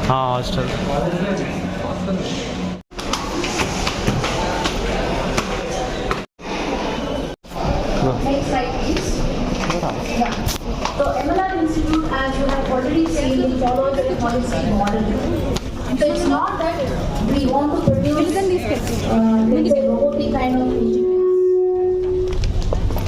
हाँ hostel Next slide, please. Yeah. So MLR Institute, as you have already seen, it follows the policy model. So it's not that we want to produce, let's say, robotic kind of engineers.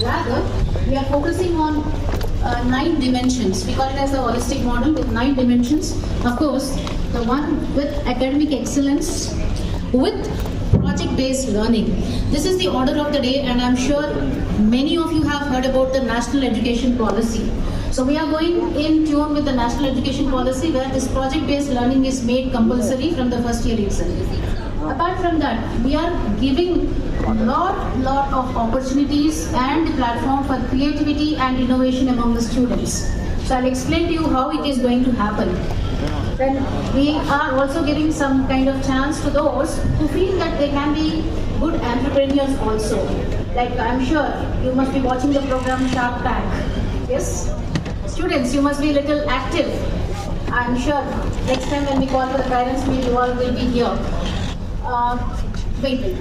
Rather, we are focusing on 9 dimensions. We call it as a holistic model with 9 dimensions. Of course, the one with academic excellence, with project-based learning. This is the order of the day, and I'm sure many of you have heard about the National Education Policy. So we are going in tune with the National Education Policy, where this project-based learning is made compulsory from the first year itself. Apart from that, we are giving a lot of opportunities and platform for creativity and innovation among the students. So I'll explain to you how it is going to happen. Then we are also giving some kind of chance to those who feel that they can be good entrepreneurs also. Like, I'm sure you must be watching the program Shark Tank. Yes? Students, you must be a little active. I'm sure next time when we call for the parents meet, you all will be here. Wait.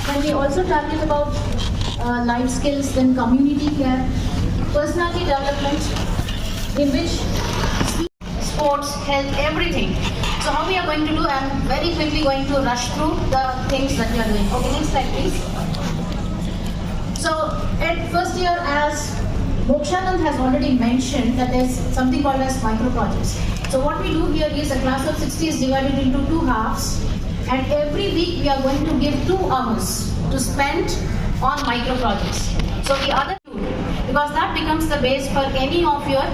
When we also target about life skills, then community care, personality development, in which sports, health, everything. So how we are going to do, I'm very quickly going to rush through the things that we are doing. Okay, next slide please. So at first year, as Mokshanand has already mentioned, that there's something called as micro projects. So what we do here is a class of 60 is divided into 2 halves, and every week we are going to give 2 hours to spend on micro projects. So the other 2, because that becomes the base for any of your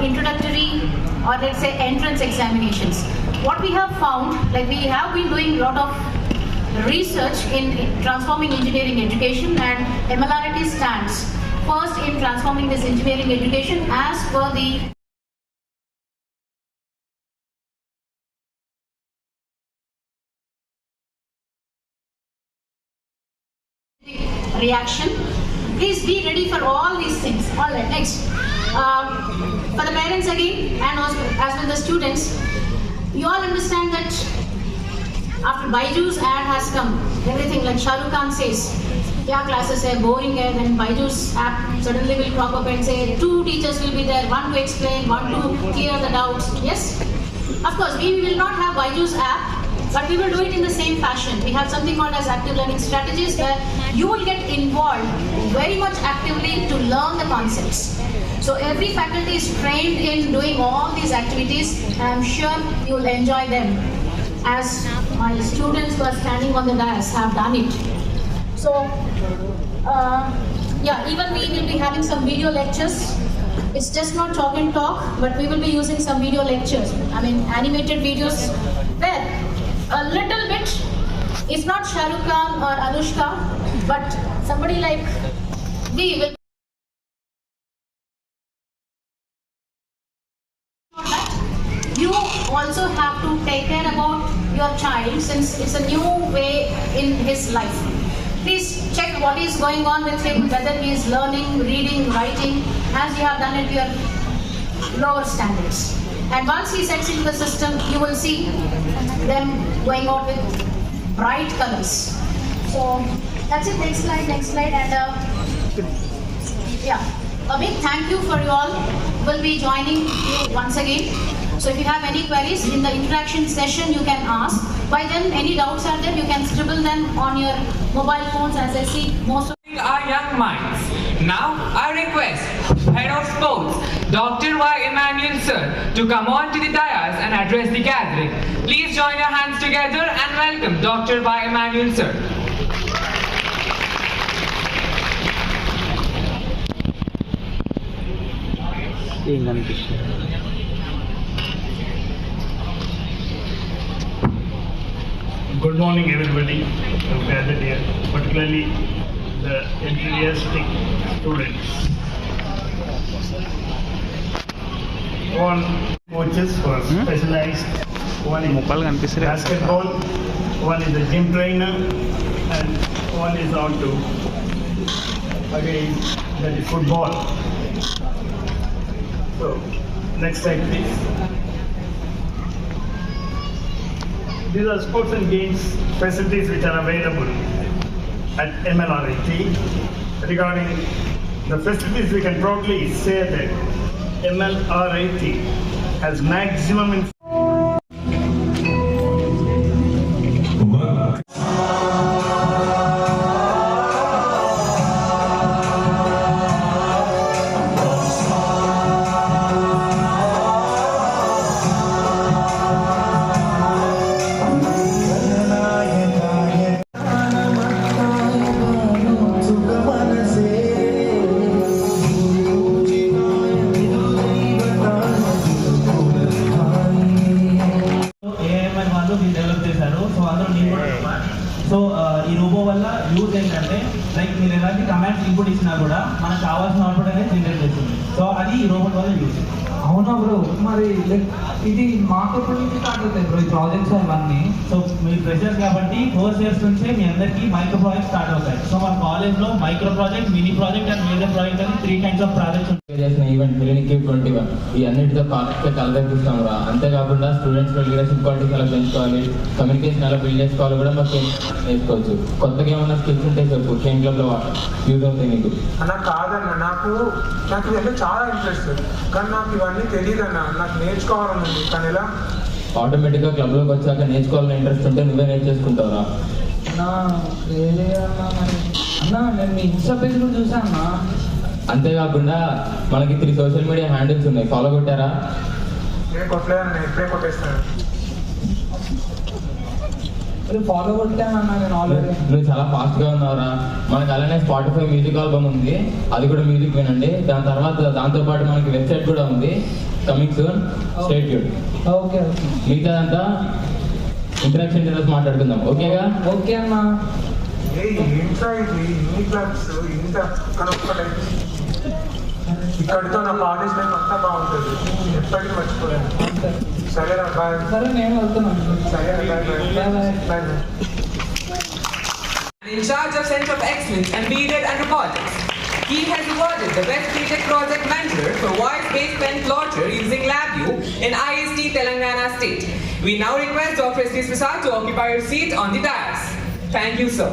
introductory or let's say entrance examinations. What we have found, like we have been doing a lot of research in transforming engineering education, and MLRT stands first in transforming this engineering education as per the reaction. Please be ready for all these things. All right, next. For the parents again, and also, as well the students, you all understand that after Byju's ad has come, everything like Shah Rukh Khan says, yeah, classes are boring, then Byju's app suddenly will crop up and say 2 teachers will be there, 1 to explain, 1 to clear the doubts. Yes? Of course, we will not have Byju's app, but we will do it in the same fashion. We have something called as active learning strategies, where you will get involved very much actively to learn the concepts. So every faculty is trained in doing all these activities, and I'm sure you will enjoy them, as my students who are standing on the dais have done it. So, yeah, even we will be having some video lectures. It's just not talk and talk, but we will be using some video lectures. I mean, animated videos where a little bit, if not Shah Rukh Khan or Anushka, but somebody like we will. You also have to take care about your child, since it's a new way in his life. Please check what is going on with him, whether he is learning, reading, writing, as you have done at your lower standards. And once he sets into the system, you will see them going out with bright colors. So that's it. Next slide, and yeah, a big thank you for you all. We'll be joining you once again. So if you have any queries in the interaction session, you can ask. By then, any doubts are there, you can scribble them on your mobile phones, as I see most of our young minds. Now, I request Head of Sports, Dr. Y. Emmanuel Sir, to come on to the dais and address the gathering. Please join your hands together and welcome Dr. Y. Emmanuel Sir. Good morning, everybody who gathered here, particularly the enthusiastic students. One coaches who are specialized, one in basketball, one is a gym trainer, and one is on to, again, that is football. So, next slide please. These are sports and games facilities which are available at MLRIT. Regarding the facilities, we can proudly say that MLRIT has maximum so ఈ robo వల్ల use ఏంటంటే like మీరు ఎలాంటి commands input ఇచ్చినా కూడా మనకు కావాల్సిన output అనేది జనరేట్ చేస్తుంది. సో అది ఈ రోబోట్ వల్ల యూజ్. అవునా బ్రో, మరి లైక్ ఇది మాకు ఎప్పటి నుంచి స్టార్ట్ అవుతాయి బ్రో ఈ ప్రాజెక్ట్స్ అవన్నీ? సో మీరు ఫ్రెషర్స్ కాబట్టి 4 years నుంచే మీ అందరికీ మైక్రో ప్రాజెక్ట్ స్టార్ట్ అవుతాయి. సో మన కాలేజ్లో micro project, mini project and major project అని 3 kinds of ప్రాజెక్ట్స్ చేసిన ఈవెంట్ క్లినిక్ 21 ఈ అన్నిటితో కాన్సెప్ట్ కలగపిస్తాం రా. అంతేకాకుండా స్టూడెంట్స్ లీడర్షిప్ క్వాలిటీస్ ఎలా పెంచుకోవాలి, కమ్యూనికేషన్ ఎలా బిల్డ్ చేసుకోవాలి కూడా మాకు నేర్చుకోవచ్చు. కొత్తగా ఏమన్నా స్కిల్స్ ఉంటే చెప్పు, గేమ్ క్లబ్లో యూజ్ అవుతాయి నీకు. అన్న కాదన్న, నాకు ఇవన్నీ చాలా ఇంట్రెస్ట్, కానీ నాకు ఇవన్నీ తెలియదు అన్న. నాకు నేర్చుకోవాలని ఉంది, కానీ ఎలా? ఆటోమేటిక్గా క్లబ్లోకి వచ్చాక నేర్చుకోవాలని ఇంట్రెస్ట్ ఉంటే నువ్వే నేర్చేసుకుంటావురా. అన్నా వేరే అన్నా నేను మీ ఇన్స్టా పేజ్ కూడా చూసాను అన్నా. అంతేకాకుండా మనకి 3 సోషల్ మీడియా హ్యాండిల్స్ ఉన్నాయి, ఫాలో కొట్టారా? నేను కొట్టలేదన్న, ఇప్పుడే కొట్టేస్తాను. ఫాలో కొట్టానన్నా నేను ఆల్రెడీ. నువ్వు చాలా ఫాస్ట్గా ఉన్నావురా. మనకి అలానే స్పాటిఫై మ్యూజిక్ ఆల్బమ్ ఉంది, అది కూడా మ్యూజిక్ వినండి. దాని తర్వాత దాంతోపాటు మనకి వెబ్సైట్ కూడా ఉంది, coming soon, stay tuned. Okay okay, మిగతాదంతా ఇంటరాక్షన్ డీటెయిల్స్ మాట్లాడుకుందాం, ఓకేగా? ఓకే అన్నా. ఏంట్రా ఇది, ఇన్ని క్లబ్స్ ఇంత కనొక్కటే. ఇక్కడితో నా కాలేజ్ లైఫ్ అంతా బాగుంటుంది, ఎప్పటికీ మర్చిపోలేను. సరేరా, బాయ్. సరే నేను వెళ్తున్నాను. సరేరా, bye bye bye. In charge of Center of Excellence and BTech and Robotics. He has awarded the Best BTech Project Mentor for Voice-Based Pen Plotter using LabVIEW in IST Telangana State. We now request Dr. S. Prasad to occupy your seat on the dais. Thank you, sir.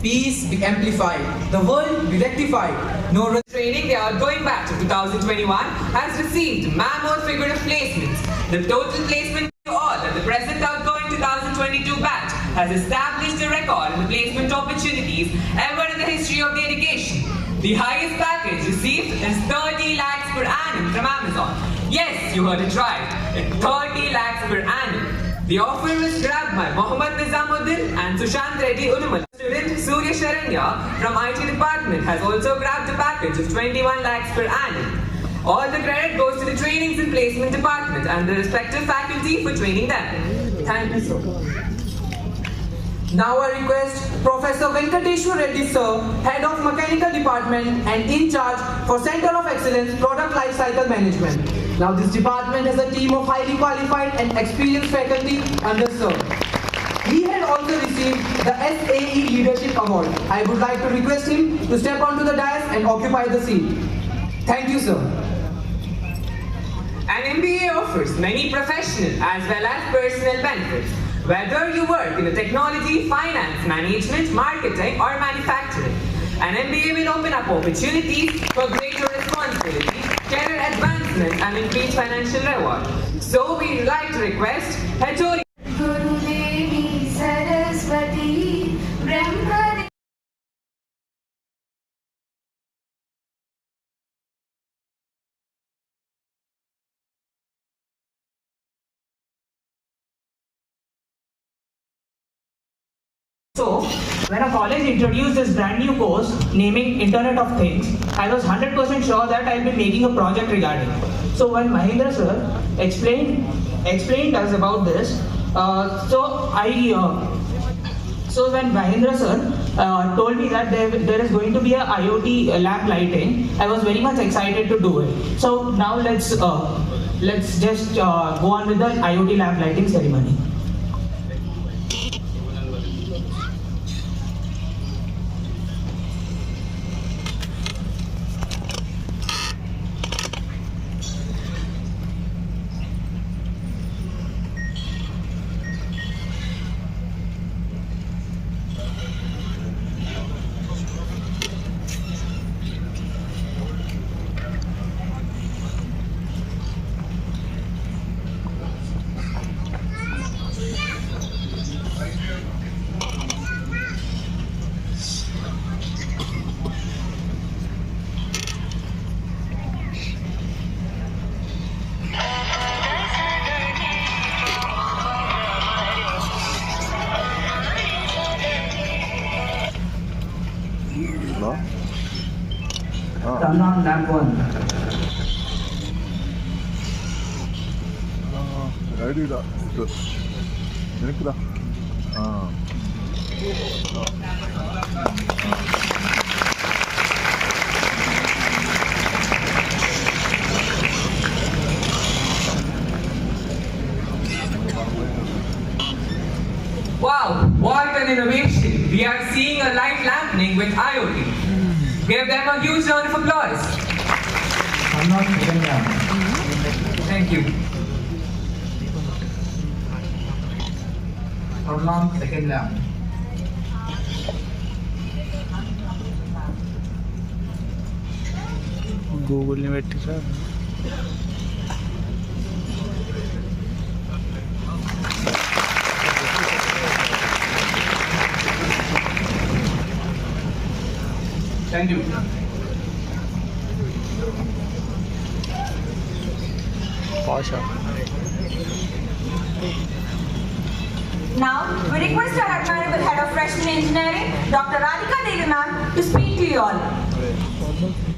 Peace be amplified, the world be rectified. No Training the outgoing batch of 2021 has received mammoth figure of placements. The total placement to all of the present outgoing 2022 batch has established a record in the placement opportunities ever in the history of the education. The highest package received is 30 lakhs per annum from Amazon. Yes, you heard it right. It's 30 lakhs per annum. The offer was grabbed by Mohammad Nizamuddin and Sushant Reddy Unumal. Student Surya Sharanya from IT department has also grabbed a package of 21 lakhs per annum. All the credit goes to the trainings and placement department and the respective faculty for training them. Thank you, sir. Now I request Professor Venkateshwar Reddy sir, Head of Mechanical Department and in charge for Center of Excellence Product Lifecycle Management. Now this department has a team of highly qualified and experienced faculty under sir. He had also received the SAE Leadership Award. I would like to request him to step onto the dais and occupy the seat. Thank you, sir. An MBA offers many professional as well as personal benefits. Whether you work in the technology, finance, management, marketing or manufacturing, an MBA will open up opportunities for greater responsibility, career advancement and increased financial reward. So we would like to request Hatori Gurudevi Saraswati Brahma. So, when a college introduced this brand new course naming Internet of Things, I was 100% sure that I'll be making a project regarding. So when Mahendra sir explained us about this, so when Mahendra sir told me that there is going to be a IoT lamp lighting, I was very much excited to do it. So now let's just go on with the IoT lamp lighting ceremony. turn on lamp 1. Idea எனக்குதா Wow, what an innovation! We are seeing a light lamping with IoT. Give them a huge round of applause. Turn on second lamp. Thank you. Turn on second lamp. గూగుల్ని పెట్టి sir Thank you. భాష Now, we request our admirable Head of Freshman Engineering, Dr. Radhika Devi ma'am, to speak to you all.